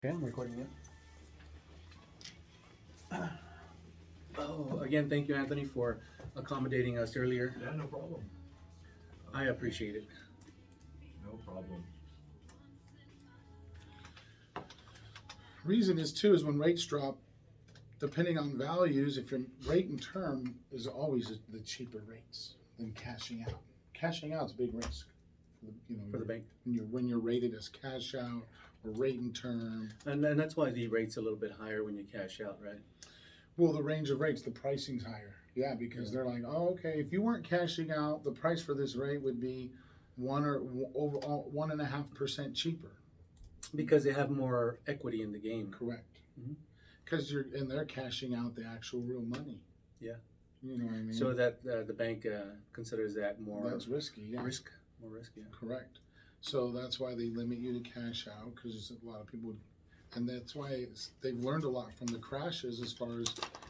Okay, I'm recording it. Oh, again, thank you, Anthony, for accommodating us earlier. Yeah, no problem. I appreciate it. No problem. Reason is too is when rates drop, depending on values, if your rate and term is always the cheaper rates than cashing out. Cashing out is a big risk for For the bank. when you're rated as cash out or rate and term. And that's why the rate's a little bit higher when you cash out, right? Well, the range of rates, the pricing's higher. Yeah, because they're like, oh, okay, if you weren't cashing out, the price for this rate would be over 1.5% cheaper. Because they have more equity in the game. Correct. Mhm. Because they're cashing out the actual real money. Yeah. You know what I mean? So that the bank considers that more That's risky. Yeah. more risk, yeah. Correct. So that's why they limit you to cash out, because a lot of people, and that's why they've learned a lot from the crashes as far as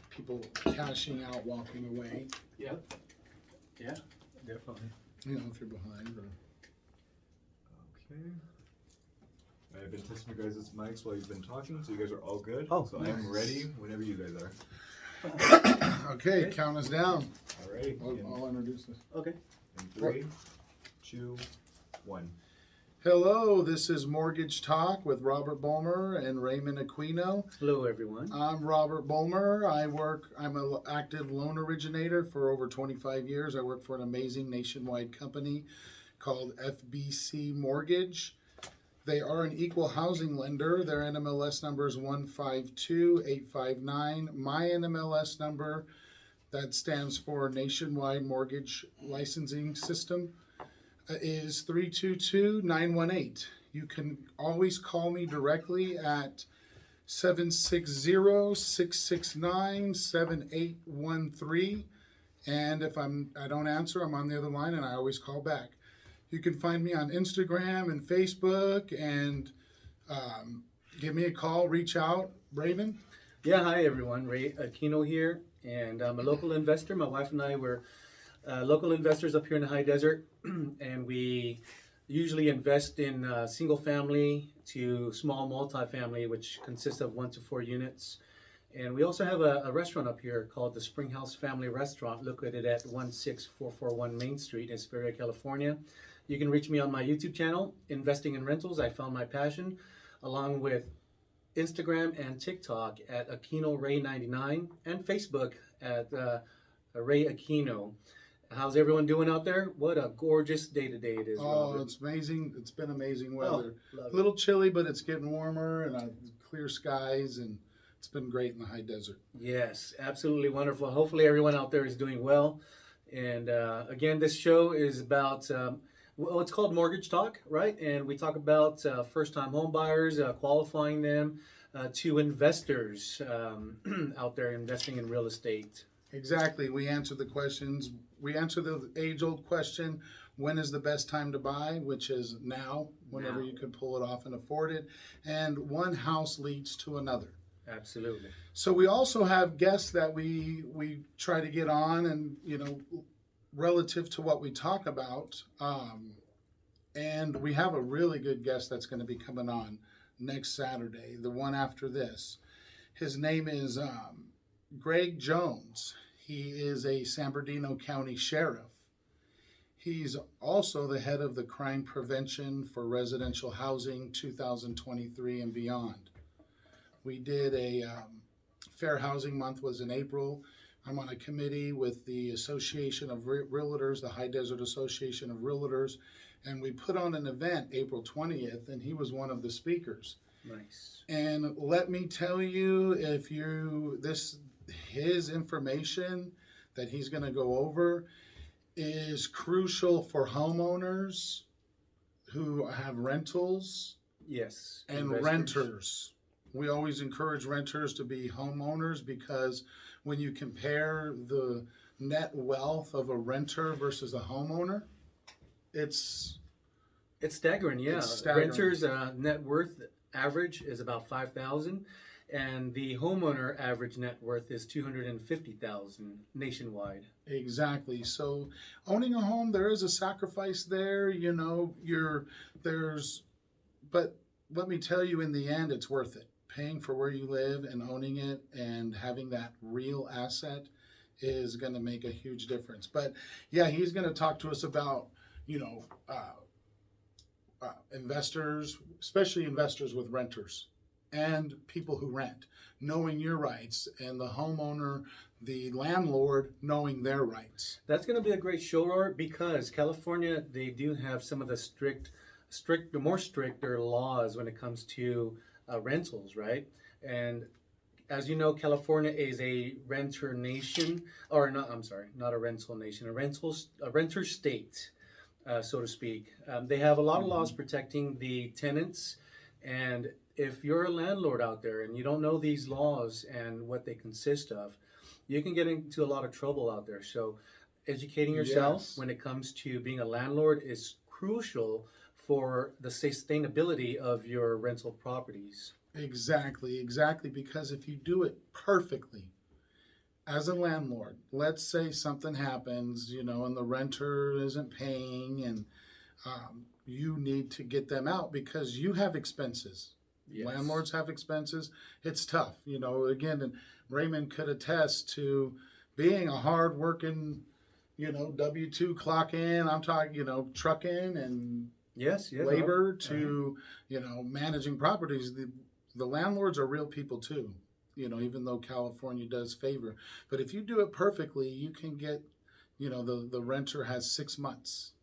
people cashing out, walking away. Yeah. Yeah, definitely. You know, if you're behind or. Okay. I've been testing your guys' mics while you've been talking, so you guys are all good. Oh, so nice. I'm ready whenever you guys are. Okay, count us down. All right. I'll introduce this. Okay. In 3, 2, 1. Hello, this is Mortgage Talk with Robert Bulmer and Raymond Aquino. Hello, everyone. I'm Robert Bulmer. I'm an active loan originator for over 25 years. I work for an amazing nationwide company called FBC Mortgage. They are an equal housing lender. Their NMLS number is 152859. My NMLS number, that stands for Nationwide Mortgage Licensing System, is 322918. You can always call me directly at 760-669-7813. And if I don't answer, I'm on the other line and I always call back. You can find me on Instagram and Facebook, and give me a call, reach out. Raven? Yeah, hi, everyone. Ray Aquino here, and I'm a local investor. My wife and I were local investors up here in the high desert, and we usually invest in single family to small multifamily, which consists of 1 to 4 units. And we also have a restaurant up here called the Springhouse Family Restaurant, located at 16441 Main Street in Hesperia, California. You can reach me on my YouTube channel, Investing in Rentals. I found my passion, along with Instagram and TikTok at Aquino Ray 99, and Facebook at Ray Aquino. How's everyone doing out there? What a gorgeous day today it is. Oh, Robert. it's amazing. It's been amazing weather. Love A it. little chilly, but it's getting warmer and clear skies, and it's been great in the high desert. Yes, absolutely wonderful. Hopefully everyone out there is doing well. And again, this show is about, well, it's called Mortgage Talk, right? And we talk about first-time home buyers, qualifying them to investors out there investing in real estate. Exactly. We answer the questions. We answer the age-old question, when is the best time to buy, which is now, whenever Now. you can pull it off and afford it. And one house leads to another. Absolutely. So we also have guests that we try to get on, and relative to what we talk about. And we have a really good guest that's going to be coming on next Saturday, the one after this. His name is Greg Jones. He is a San Bernardino County Sheriff. He's also the head of the Crime Prevention for Residential Housing 2023 and beyond. We did a Fair Housing Month was in April. I'm on a committee with the Association of Realtors, the High Desert Association of Realtors, and we put on an event April 20th, and he was one of the speakers. Nice. And let me tell you, his information that he's going to go over is crucial for homeowners who have rentals Yes. and investors. renters. We always encourage renters to be homeowners, because when you compare the net wealth of a renter versus a homeowner, it's staggering, yeah. It's staggering. Renters' net worth average is about $5,000, and the homeowner average net worth is $250,000 nationwide. exactly. So owning a home, there is a sacrifice there, but let me tell you, in the end, it's worth it. Paying for where you live and owning it and having that real asset is going to make a huge difference. But yeah, he's going to talk to us about, you know, investors, especially investors with renters and people who rent, knowing your rights, and the homeowner, the landlord, knowing their rights. That's going to be a great show, Robert, because California, they do have some of the more stricter laws when it comes to rentals, right? And as you know, California is a renter nation, or not, I'm sorry, not a rental nation, a renter state, so to speak. They have a lot of laws protecting the tenants, and if you're a landlord out there and you don't know these laws and what they consist of, you can get into a lot of trouble out there. So educating yourself Yes. when it comes to being a landlord is crucial for the sustainability of your rental properties. Exactly, because if you do it perfectly as a landlord, let's say something happens, you know, and the renter isn't paying, and you need to get them out because you have expenses. Yes. Landlords have expenses. It's tough, you know. Again, and Raymond could attest to being a hard-working, you know, W-2 clock in. I'm talking, you know, trucking and Yes, yes. labor to, you know, managing properties. The landlords are real people too, you know, even though California does favor. But if you do it perfectly, you can get, you know, the renter has 6 months.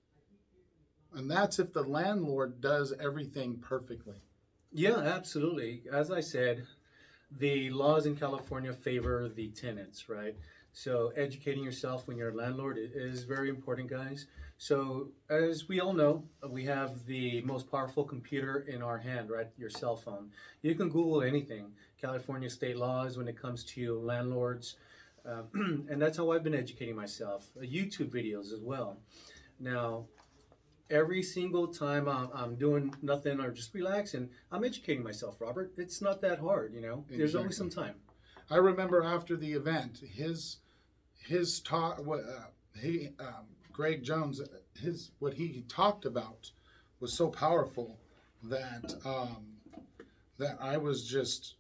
And that's if the landlord does everything perfectly. Yeah, absolutely. As I said, the laws in California favor the tenants, right? So educating yourself when you're a landlord is very important, guys. So as we all know, we have the most powerful computer in our hand, right? Your cell phone. You can Google anything, California state laws when it comes to landlords. And that's how I've been educating myself. YouTube videos as well. Now, every single time I'm doing nothing or just relaxing, I'm educating myself, Robert. It's not that hard, you know. There's always some time. I remember after the event, his talk, Greg Jones, what he talked about was so powerful that that I was just.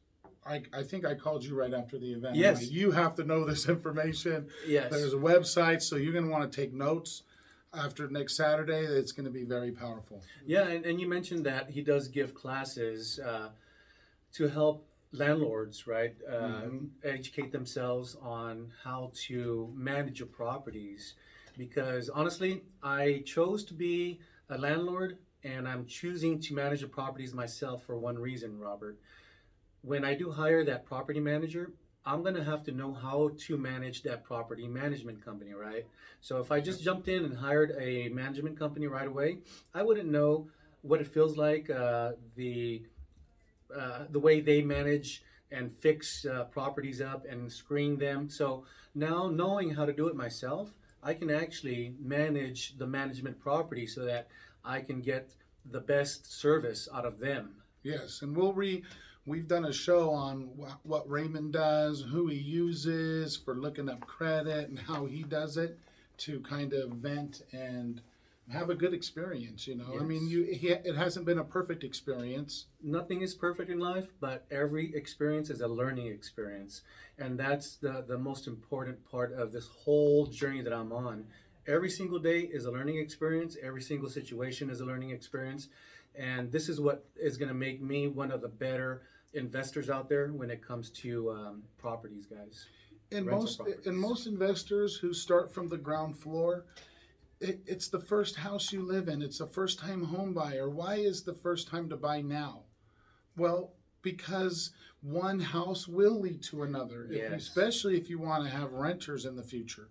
I think I called you right after the event. Yes. Like, you have to know this information. Yes. There's a website, so you're going to want to take notes. After next Saturday, it's going to be very powerful. Yeah, and you mentioned that he does give classes to help landlords, right, educate themselves on how to manage your properties. Because honestly, I chose to be a landlord, and I'm choosing to manage the properties myself for one reason, Robert. When I do hire that property manager, I'm going to have to know how to manage that property management company, right? So if I just jumped in and hired a management company right away, I wouldn't know what it feels like, the way they manage and fix properties up and screen them. So now knowing how to do it myself, I can actually manage the management property so that I can get the best service out of them. Yes, and we've done a show on what Raymond does, who he uses for looking up credit, and how he does it to kind of vent and have a good experience. You know, I mean, it hasn't been a perfect experience. Nothing is perfect in life, but every experience is a learning experience, and that's the most important part of this whole journey that I'm on. Every single day is a learning experience. Every single situation is a learning experience, and this is what is going to make me one of the better investors out there when it comes to properties, guys. And Rental most investors who start from the ground floor, it's the first house you live in. It's a first time home buyer. Why is the first time to buy now? Well, because one house will lead to another, Yes. especially if you want to have renters in the future.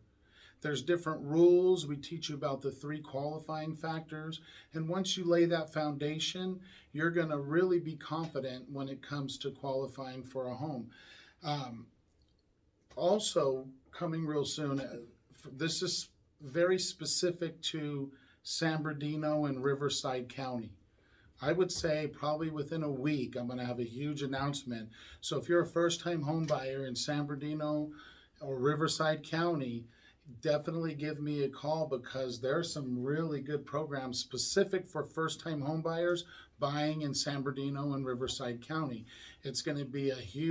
There's different rules. We teach you about the 3 qualifying factors. And once you lay that foundation, you're going to really be confident when it comes to qualifying for a home. Also, coming real soon, this is very specific to San Bernardino and Riverside County. I would say probably within a week, I'm going to have a huge announcement. So if you're a first-time home buyer in San Bernardino or Riverside County, definitely give me a call, because there are some really good programs specific for first-time home buyers buying in San Bernardino and Riverside County. It's going to be a huge